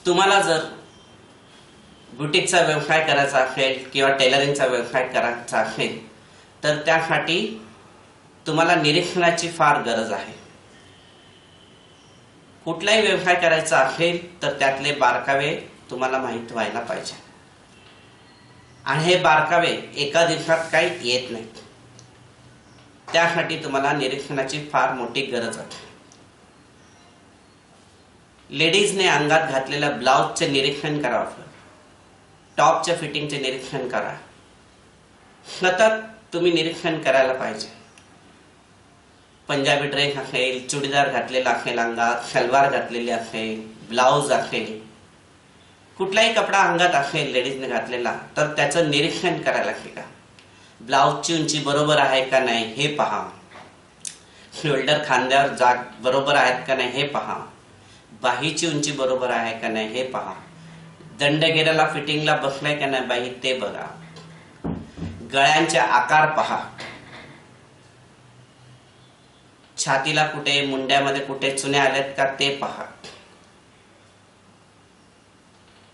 तुम्हाला जर बुटीकचा व्यवसाय करायचा असेल किंवा टेलरिंगचा व्यवसाय करायचा असेल तर त्यासाठी तुम्हाला निरीक्षणाची फार गरज आहे। कुठलाही व्यवसाय करायचा असेल तर त्यातले बारकावे तुम्हाला माहित व्हायला पाहिजे आणि हे बारकावे एका दिवसात काही येत नाहीत। त्यासाठी तुम्हाला निरीक्षणाची फार मोठी गरज आहे। लेडीजने अंगात घातलेल्या ब्लाउजचे निरीक्षण करावं, टॉपच्या फिटिंगचे निरीक्षण करा, सतत तुम्ही निरीक्षण करायला पाहिजे। पंजाबी ड्रेस असेल, चुडीदार घातलेला असेल, अंगात सलवार घातलेली असेल, ब्लाउज असेल, कुठलाही कपडा अंगात असेल लेडीजने घातलेला तर त्याचं निरीक्षण करायला शिका। ब्लाउजची उंची बरोबर आहे का नाही हे पहा, शोल्डर खांद्यावर जाग बरोबर आहेत का नाही हे पहा, बाहीची उंची बरोबर आहे का नाही हे पहा, दंडगेराला फिटिंगला बसलाय का नाही बाही ते बघा, गळ्यांचे आकार पहा, छातीला कुठे मुंड्यामध्ये कुठे चुन्या आल्यात का ते पहा।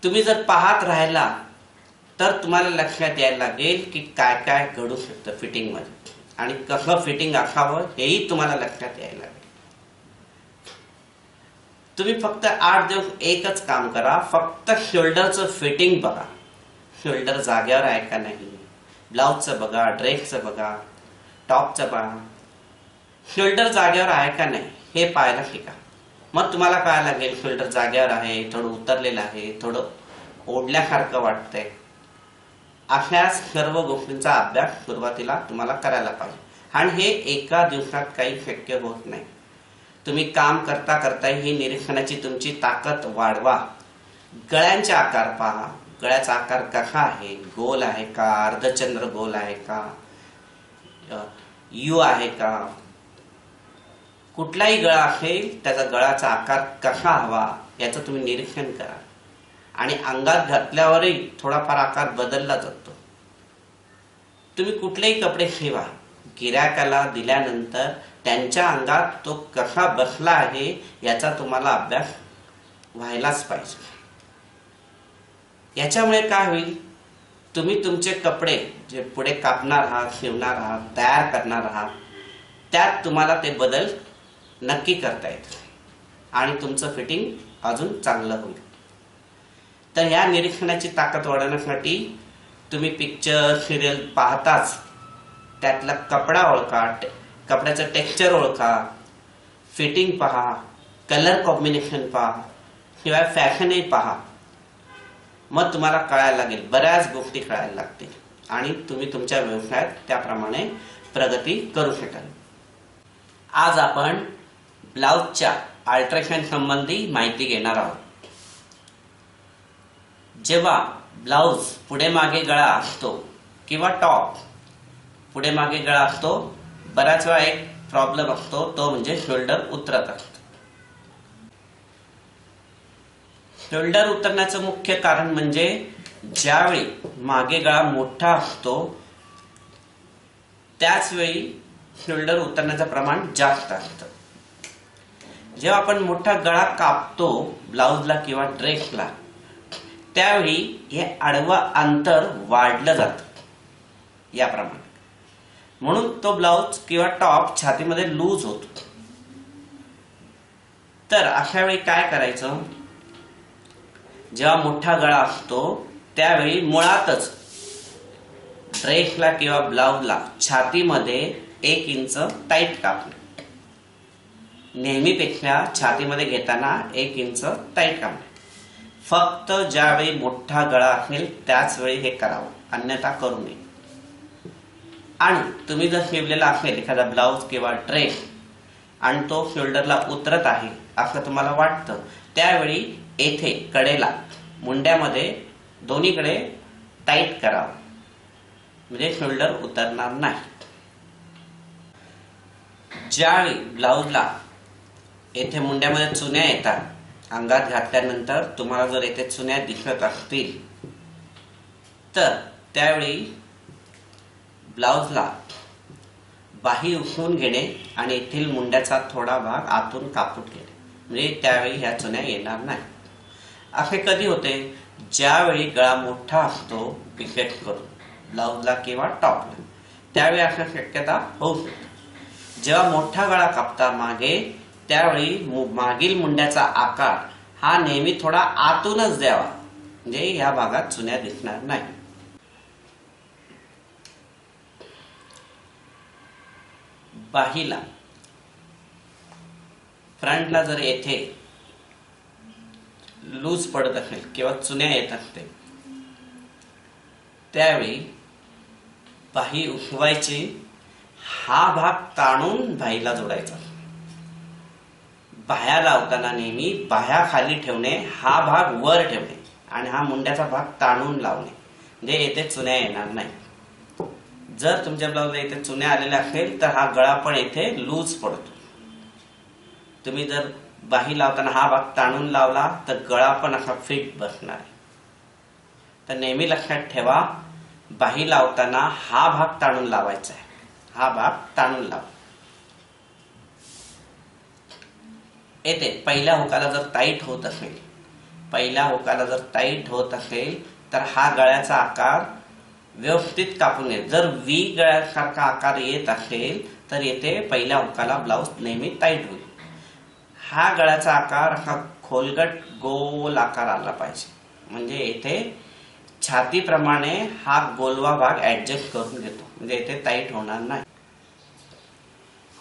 तुम्ही जर पाहत राहिला तर तुम्हाला लक्षात यायला लागेल की काय काय घडू शकतं फिटिंग मध्ये आणि कसं फिटिंग असावं हेही तुम्हाला लक्षात यायला लागेल। तुम्ही फक्त 8 दिवस एकच काम करा, फक्त शोल्डरचं फिटिंग बघा, शोल्डर जागेवर आहे का नाही, ब्लाउजचं बघा, ड्रेसचं बघा, टॉपचं बघा, शोल्डर जागेवर आहे का नाही हे पाहायला शिका। मग तुम्हाला कळायला लागेल शोल्डर जागेवर आहे, थोडं उतरलेलं आहे, थोडं ओढल्यासारखं वाटतंय। अशा सर्व गोष्टींचा अभ्यास सुरुवातीला तुम्हाला करायला पाहिजे आणि हे एका दिवसात काही शक्य होत नाही। तुम्ही काम करता करता ही निरीक्षणाची तुमची ताकद वाढवा। गळ्यांचे आकार पहा, गळ्याचा आकार कसा आहे, गोल आहे का, अर्धचंद्र गोल आहे का, यू आहे का, कुठलाही गळा असेल त्याचा गळाचा आकार कसा हवा याचं तुम्ही निरीक्षण करा आणि अंगात घातल्यावरही थोडाफार आकार बदलला जातो। तुम्ही कुठलेही कपडे शिवा, गिऱ्हाईकाला दिल्यानंतर त्यांच्या अंगात तो कसा बसला आहे याचा तुम्हाला अभ्यास व्हायलाच पाहिजे। याच्यामुळे काय होईल, तुम्ही तुमचे कपडे जे पुढे कापणार आहात, शिवणार आहात, तयार करणार आहात त्यात तुम्हाला ते बदल नक्की करता येते आणि तुमचं फिटिंग अजून चांगलं होईल। तर ह्या निरीक्षणाची ताकद वाढवण्यासाठी तुम्ही पिक्चर सिरियल पाहताच त्यातला कपडा ओळखा, कपड्याचं टेक्स्चर ओळखा, फिटिंग पहा, कलर कॉम्बिनेशन पहा, शिवाय फॅशनही पहा। मग तुम्हाला कळायला लागेल, बऱ्याच गोष्टी कळायला लागतील आणि तुम्ही तुमच्या व्यवसायात त्याप्रमाणे प्रगती करू शकाल। आज आपण ब्लाउजच्या अल्ट्रेशन संबंधी माहिती घेणार आहोत। जेव्हा ब्लाउज पुढे मागे गळा असतो किंवा टॉप पुढे मागे गळा असतो, बऱ्याच वेळा एक प्रॉब्लेम असतो, तो म्हणजे शोल्डर उतरत असतो। शोल्डर उतरण्याचं मुख्य कारण म्हणजे ज्यावेळी मागे गळा मोठा असतो त्याच वेळी शोल्डर उतरण्याचं प्रमाण जास्त असतं। जेव्हा आपण मोठा गळा कापतो ब्लाउजला किंवा ड्रेसला त्यावेळी हे आडवं अंतर वाढलं जातं याप्रमाणे, म्हणून तो ब्लाउज किंवा टॉप छातीमध्ये लूज होतो। तर अशा वेळी काय करायचं, जेव्हा मोठा गळा असतो त्यावेळी मुळातच ड्रेसला किंवा ब्लाउजला छातीमध्ये 1 इंच टाईट कापणे, नेहमीपेक्षा छातीमध्ये घेताना 1 इंच टाईट कापणे। फक्त ज्यावेळी मोठा गळा असेल त्याच वेळी हे करावं, अन्यथा करू नये। आणि तुम्ही जर शिवलेला असेल एखादा ब्लाउज किंवा ड्रेस आणि तो शोल्डरला उतरत आहे असं तुम्हाला वाटतं, त्यावेळी येथे कडेला मुंड्यामध्ये दोन्हीकडे टाईट करावं, म्हणजे शोल्डर उतरणार नाही। ज्यावेळी ब्लाउजला येथे मुंड्यामध्ये चुन्या येतात, अंगात घातल्यानंतर तुम्हाला जर येथे चुन्या दिसत असतील तर त्यावेळी ब्लाउजला बाही उचलून घेणे आणि येथील मुंड्याचा थोडा भाग आतून कापून घेणे, म्हणजे त्यावेळी ह्या चुन्या येणार नाही। असे कधी होते, ज्यावेळी गळा मोठा असतो पिकेट करून ब्लाउजला किंवा टॉपला, त्यावेळी अशा शक्यता होऊ शकते. जेव्हा मोठा गळा कापता मागे, त्यावेळी मागील मुंड्याचा आकार हा नेहमी थोडा आतूनच द्यावा, म्हणजे या भागात चुन्या दिसणार नाही. बाहीला फ्रंटला जर येथे लूज पडत असेल किंवा चुन्या येत असते, त्यावेळी बाही उठवायची, हा भाग ताणून बाहीला जोडायचा. बाह्या लावताना नेहमी बाह्या खाली ठेवणे, हा भाग वर ठेवणे आणि हा मुंड्याचा भाग ताणून लावणे, म्हणजे येथे चुन्या येणार नाही. जर तुमच्या ब्लाउजला इथे चुन्या आलेल्या असेल तर हा गळा पण येथे लूज पडतो. तुम्ही जर बाही लावताना हा भाग ताणून लावला तर गळा पण असा फिट बसणार आहे. तर नेहमी लक्षात ठेवा, बाही लावताना हा भाग ताणून लावायचा आहे, हा भाग ताणून लावा. येते पहिल्या हुकाला जर टाईट होत असेल, पहिल्या हुकाला जर टाईट होत असेल तर हा गळ्याचा आकार व्यवस्थित कापून येईल. जर व्ही गळ्यासारखा आकार येत असेल तर येथे पहिल्या हुकाला ब्लाउज नेहमी टाईट होईल. हा गळ्याचा आकार हा खोलगट गोल आकार आला पाहिजे, म्हणजे येथे छातीप्रमाणे हा गोलवा भाग ऍडजस्ट करून घेतो, म्हणजे येथे टाईट होणार नाही.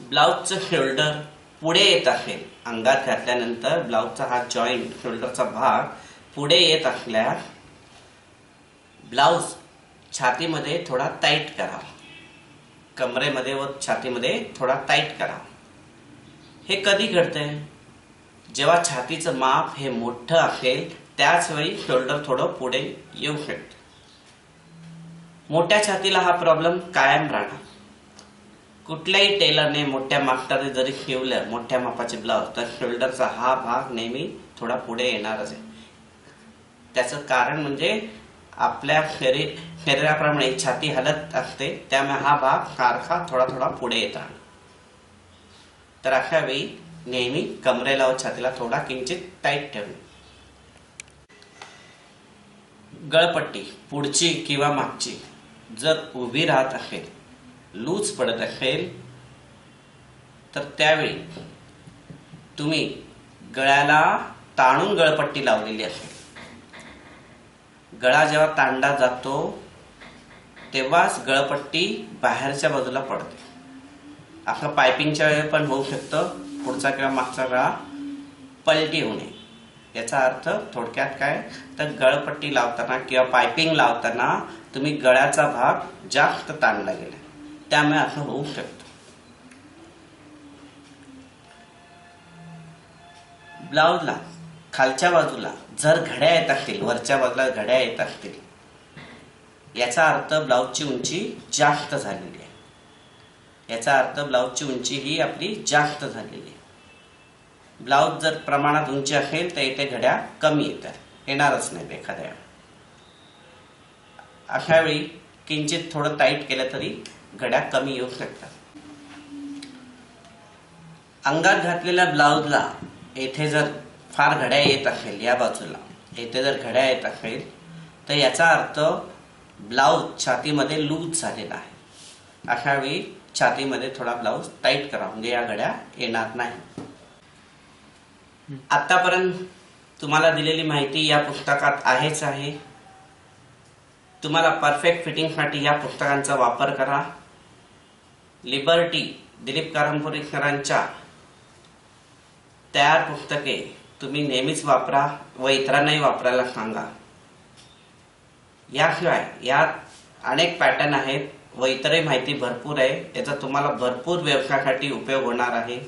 ब्लाउजचं शोल्डर पुढे येत असेल, अंगात घातल्यानंतर ब्लाउजचा हा जॉईंट शोल्डरचा भाग पुढे येत असल्यास ब्लाउज छातीमध्ये थोडा टाईट करावा, कमरेमध्ये व छातीमध्ये थोडा टाईट करावा. हे कधी घडतंय, जेव्हा छातीचं माप हे मोठं असेल त्याच वेळी शोल्डर थोडं पुढे येऊ शकते. मोठ्या छातीला हा प्रॉब्लेम कायम राहणार. कुठल्याही टेलरने मोठ्या मापाचे जरी शिवलं, मोठ्या मापाचे ब्लाउज, तर शोल्डरचा हा भाग नेहमी थोडा पुढे येणारच आहे. त्याचं कारण म्हणजे आपल्या शरीराप्रमाणे छाती हलत असते, त्यामुळे हा भाग सारखा थोडा थोडा पुढे येत राहणार. तर अशा वेळी नेहमी कमरेला व छातीला थोडा किंचित टाईट ठेवणे. गळपट्टी पुढची किंवा मागची जर उभी राहत असेल, लूज पडत असेल, तर त्यावेळी तुम्ही गळ्याला ताणून गळपट्टी लावलेली असेल. गळा जेव्हा ताणला जातो तेव्हाच गळपट्टी बाहेरच्या बाजूला पडते. आपलं पायपिंगच्या वेळी पण होऊ शकतं, पुढचा किंवा मागचा गळा पलटी होणे. याचा अर्थ थोडक्यात काय, तर गळपट्टी लावताना किंवा पायपिंग लावताना तुम्ही गळ्याचा भाग जास्त ताणला गेला, त्यामुळे असं होऊ शकतं. ब्लाउजला खालच्या बाजूला जर घड्या येत असतील, वरच्या बाजूला घड्या येत असतील, याचा अर्थ ब्लाउजची उंची जास्त झालेली आहे. याचा अर्थ ब्लाउजची उंची ही आपली जास्त झालेली आहे. ब्लाउज जर प्रमाणात उंची असेल तर इथे घड्या कमी येतात, येणारच नाही एखाद्या. अशा वेळी किंचित थोडं टाईट केलं तरी घड्या कमी येऊ शकतात. अंगात घातलेल्या ब्लाउजला येथे जर फार घड्या येत असेल, या बाजूला येथे जर घड्या येत असेल, तर याचा अर्थ ब्लाउज छातीमध्ये लूज झालेला आहे. अशा वेळी छातीमध्ये थोडा ब्लाउज टाईट करा, म्हणजे या घड्या येणार नाही. आतापर्यंत तुम्हाला दिलेली माहिती या पुस्तकात आहेच आहे. तुम्हाला परफेक्ट फिटिंगसाठी या पुस्तकांचा वापर करा. लिबर्टी दिलीप कारंपुरी सरांच्या तयार पुस्तके तुम्ही नेहमीच वापरा व इतरांनाही वापरायला सांगा. याशिवाय यात अनेक पॅटर्न आहेत व इतरही माहिती भरपूर आहे. याचा तुम्हाला भरपूर व्यवसायासाठी उपयोग होणार आहे.